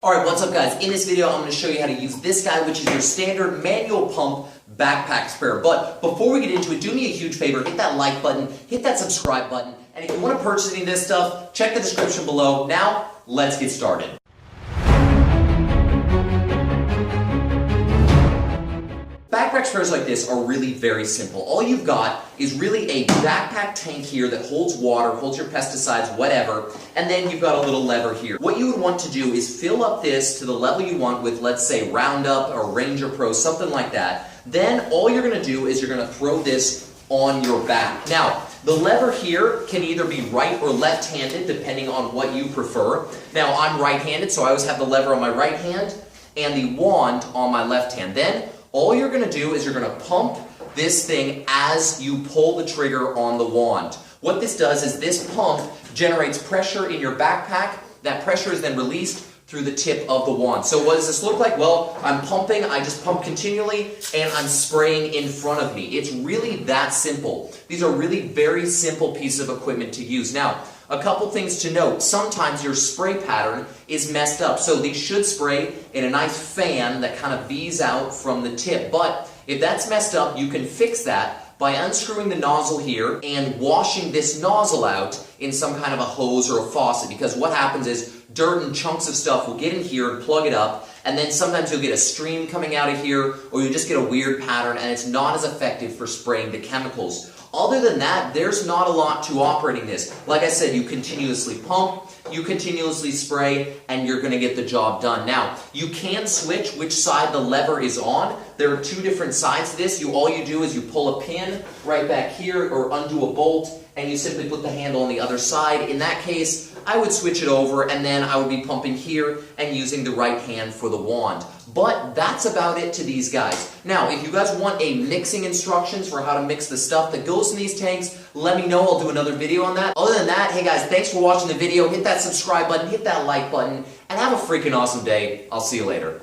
Alright, what's up guys? In this video I'm going to show you how to use this guy, which is your standard manual pump backpack sprayer. But before we get into it, do me a huge favor, hit that like button, hit that subscribe button, and if you want to purchase any of this stuff, check the description below. Now, let's get started. Backpack sprayers like this are really very simple. All you've got is really a backpack tank here that holds water, holds your pesticides, whatever, and then you've got a little lever here. What you would want to do is fill up this to the level you want with, let's say, Roundup or Ranger Pro, something like that. Then all you're going to do is you're going to throw this on your back. Now, the lever here can either be right or left-handed, depending on what you prefer. Now, I'm right-handed, so I always have the lever on my right hand and the wand on my left hand. Then, all you're going to do is you're going to pump this thing as you pull the trigger on the wand. What this does is this pump generates pressure in your backpack. That pressure is then released through the tip of the wand. So what does this look like? Well, I'm pumping, I just pump continually, and I'm spraying in front of me. It's really that simple. These are really very simple pieces of equipment to use. Now, a couple things to note. Sometimes your spray pattern is messed up. So these should spray in a nice fan that kind of V's out from the tip. But if that's messed up, you can fix that by unscrewing the nozzle here and washing this nozzle out in some kind of a hose or a faucet. Because what happens is dirt and chunks of stuff will get in here and plug it up, and then sometimes you'll get a stream coming out of here, or you just get a weird pattern, and it's not as effective for spraying the chemicals. Other than that, there's not a lot to operating this. Like I said, you continuously pump, you continuously spray, and you're going to get the job done. Now, you can switch which side the lever is on. There are two different sides to this. All you do is you pull a pin right back here or undo a bolt, and you simply put the handle on the other side. In that case, I would switch it over, and then I would be pumping here and using the right hand for the wand. But that's about it to these guys. Now, if you guys want a mixing instructions for how to mix the stuff that goes in these tanks, let me know. I'll do another video on that. Other than that, hey guys, thanks for watching the video. Hit that subscribe button, hit that like button, and have a freaking awesome day. I'll see you later.